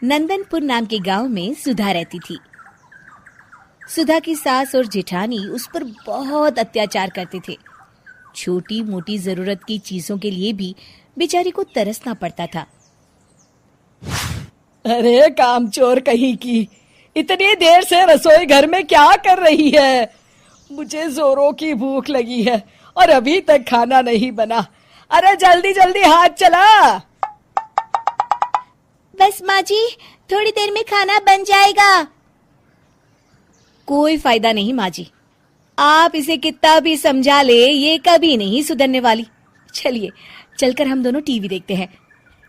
नंदनपुर नाम के गांव में सुधा रहती थी। सुधा की सास और जेठानी उस पर बहुत अत्याचार करते थे। छोटी मोटी जरूरत की चीजों के लिए भी बेचारी को तरसना पड़ता था। अरे कामचोर कहीं की, इतनी देर से रसोई घर में क्या कर रही है? मुझे जोरों की भूख लगी है और अभी तक खाना नहीं बना। अरे जल्दी जल्दी हाथ चला। बस माँ जी, थोड़ी देर में खाना बन जाएगा। कोई फायदा नहीं माँ जी, आप इसे कितना भी समझा ले ये कभी नहीं सुधरने वाली। चलिए चलकर हम दोनों टीवी देखते हैं।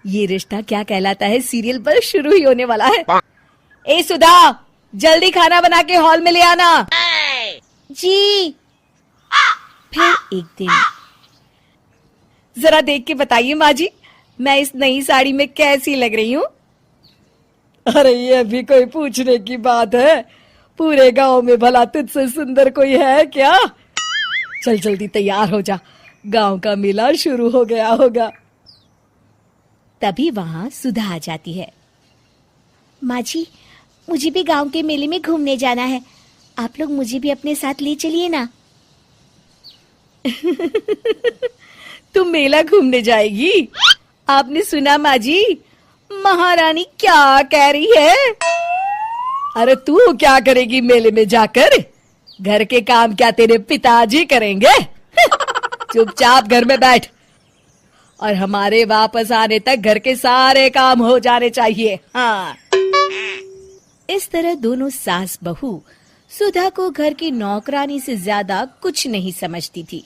ये रिश्ता क्या कहलाता है सीरियल पर शुरू ही होने वाला है। ए सुधा, जल्दी खाना बना के हॉल में ले आना। जी। फिर एक दिन, जरा देख के बताइए माँ जी, मैं इस नई साड़ी में कैसी लग रही हूँ? अरे ये भी कोई पूछने की बात है? पूरे गांव में भला तुझसे सुंदर कोई है क्या? चल जल्दी तैयार हो जा, गांव का मेला शुरू हो गया होगा। तभी वहां सुधा आ जाती है। माँ जी, मुझे भी गांव के मेले में घूमने जाना है, आप लोग मुझे भी अपने साथ ले चलिए ना। तुम मेला घूमने जाएगी? आपने सुना माँ जी, महारानी क्या कह रही है? अरे तू क्या करेगी मेले में जाकर? घर के काम क्या तेरे पिताजी करेंगे? चुपचाप घर में बैठ और हमारे वापस आने तक घर के सारे काम हो जाने चाहिए। हाँ। इस तरह दोनों सास बहू सुधा को घर की नौकरानी से ज्यादा कुछ नहीं समझती थी।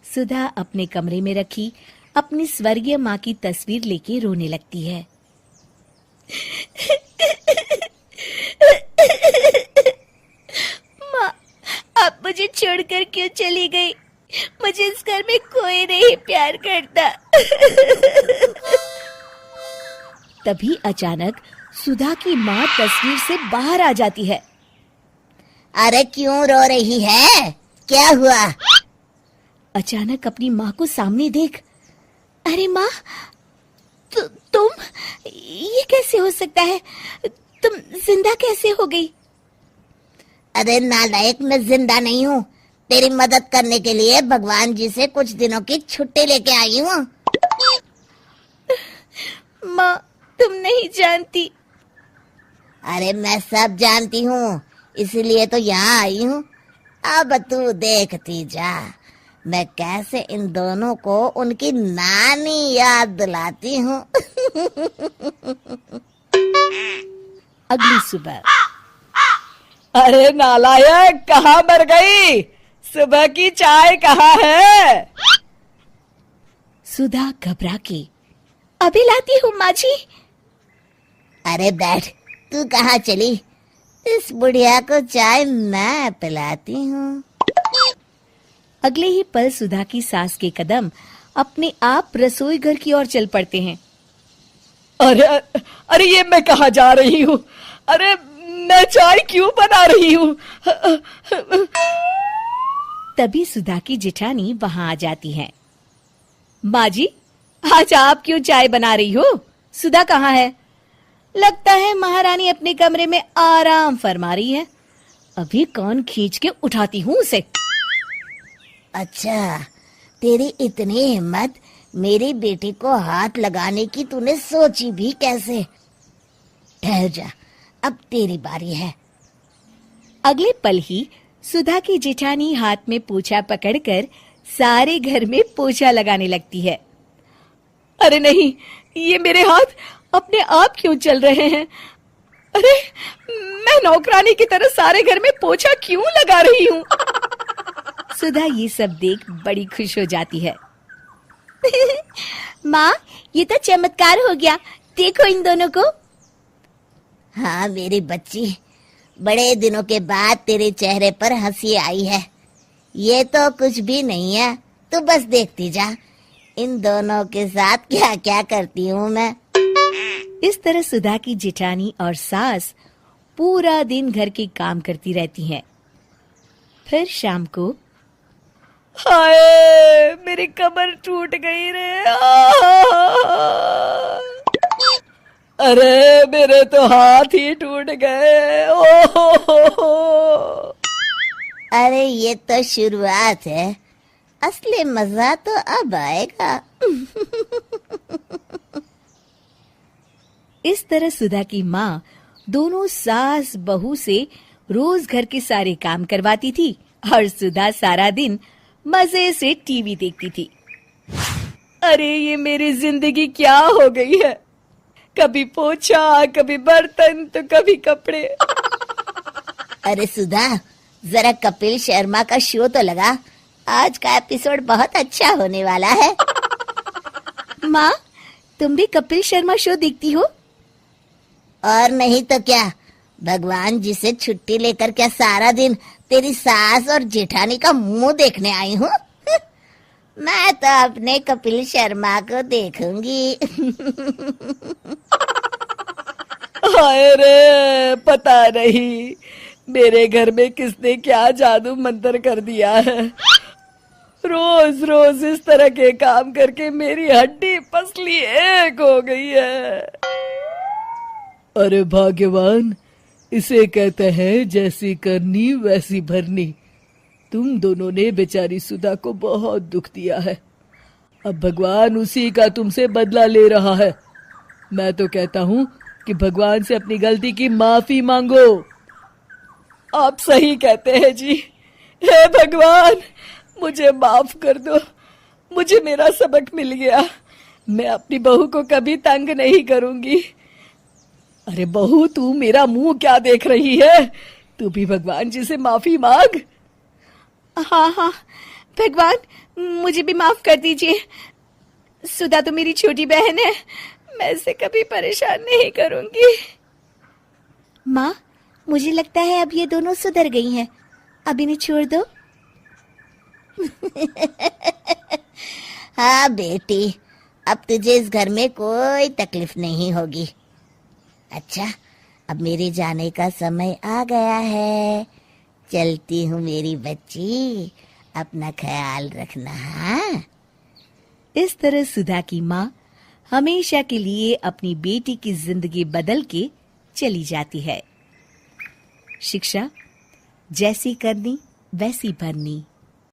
सुधा अपने कमरे में रखी अपनी स्वर्गीय माँ की तस्वीर लेके रोने लगती है। माँ, आप मुझे छोड़कर क्यों चली गई? मुझे इस घर में कोई नहीं प्यार करता। तभी अचानक सुधा की माँ तस्वीर से बाहर आ जाती है। अरे क्यों रो रही है? क्या हुआ? अचानक अपनी माँ को सामने देख, अरे माँ, तुम, ये कैसे हो सकता है? तुम जिंदा कैसे हो गई? अरे नालायक, मैं जिंदा नहीं हूँ। तेरी मदद करने के लिए भगवान जी से कुछ दिनों की छुट्टी लेके आई हूँ। माँ, तुम नहीं जानती। अरे मैं सब जानती हूँ, इसलिए तो यहाँ आई हूँ। अब तू देखती जा, मैं कैसे इन दोनों को उनकी नानी याद दिलाती हूँ। अगली सुबह, अरे नालायक, कहाँ मर गई? सुबह की चाय कहाँ है? सुधा घबरा के, अभी लाती हूँ माँ जी। अरे बैठ, तू कहाँ चली? इस बुढ़िया को चाय मैं पिलाती हूँ। अगले ही पल सुधा की सास के कदम अपने आप रसोई घर की ओर चल पड़ते हैं। अरे अरे ये मैं कहाँ जा रही हूँ? अरे मैं चाय क्यों बना रही हूँ? तभी सुधा की जेठानी वहां आ जाती है। माँ जी, आज आप क्यों चाय बना रही हो? सुधा कहाँ है? लगता है महारानी अपने कमरे में आराम फरमा रही है। अभी कान खींच के उठाती हूँ उसे। अच्छा, तेरी इतनी हिम्मत मेरी बेटी को हाथ लगाने की तूने सोची भी कैसे? ठहर जा, अब तेरी बारी है। अगले पल ही सुधा की जेठानी हाथ में पोछा पकड़कर सारे घर में पोछा लगाने लगती है। अरे नहीं, ये मेरे हाथ अपने आप क्यों चल रहे हैं? अरे मैं नौकरानी की तरह सारे घर में पोछा क्यों लगा रही हूँ? सुधा ये सब देख बड़ी खुश हो जाती है। माँ, ये तो चमत्कार हो गया, देखो इन दोनों को। हाँ मेरी बच्ची, बड़े दिनों के बाद तेरे चेहरे पर हंसी आई है। ये तो कुछ भी नहीं है, तू बस देखती जा, इन दोनों के साथ क्या क्या करती हूँ मैं। इस तरह सुधा की जेठानी और सास पूरा दिन घर के काम करती रहती हैं। फिर शाम को, हाय मेरी कमर टूट गई रे। अरे मेरे तो हाथ ही टूट गए। ओ अरे ये तो शुरुआत है, असली मजा तो अब आएगा। इस तरह सुधा की माँ दोनों सास बहू से रोज घर के सारे काम करवाती थी और सुधा सारा दिन मजे से टीवी देखती थी। अरे ये मेरी जिंदगी क्या हो गई है, कभी पोछा, कभी बर्तन, तो कभी कपड़े। अरे सुधा, जरा कपिल शर्मा का शो तो लगा, आज का एपिसोड बहुत अच्छा होने वाला है। माँ, तुम भी कपिल शर्मा शो देखती हो? और नहीं तो क्या, भगवान जी से छुट्टी लेकर क्या सारा दिन तेरी सास और जेठानी का मुंह देखने आई हूँ। मैं तो अपने कपिल शर्मा को देखूंगी। हाय रे, पता नहीं मेरे घर में किसने क्या जादू मंतर कर दिया है। रोज रोज इस तरह के काम करके मेरी हड्डी पसली एक हो गई है। अरे भगवान, इसे कहते हैं जैसी करनी वैसी भरनी। तुम दोनों ने बेचारी सुधा को बहुत दुख दिया है, अब भगवान उसी का तुमसे बदला ले रहा है। मैं तो कहता हूँ कि भगवान से अपनी गलती की माफी मांगो। आप सही कहते हैं जी। हे भगवान, मुझे माफ कर दो, मुझे मेरा सबक मिल गया। मैं अपनी बहू को कभी तंग नहीं करूंगी। अरे बहू, तू मेरा मुंह क्या देख रही है? तू भी भगवान जी से माफी मांग। हाँ हाँ भगवान, मुझे भी माफ कर दीजिए। सुधा तो मेरी छोटी बहन है, मैं इसे कभी परेशान नहीं करूंगी। माँ, मुझे लगता है अब ये दोनों सुधर गई हैं, अब इन्हें छोड़ दो। हाँ बेटी, अब तुझे इस घर में कोई तकलीफ नहीं होगी। अच्छा, अब मेरे जाने का समय आ गया है, चलती हूँ मेरी बच्ची, अपना ख्याल रखना। हाँ? इस तरह सुधा की माँ हमेशा के लिए अपनी बेटी की जिंदगी बदल के चली जाती है। शिक्षा, जैसी करनी वैसी भरनी।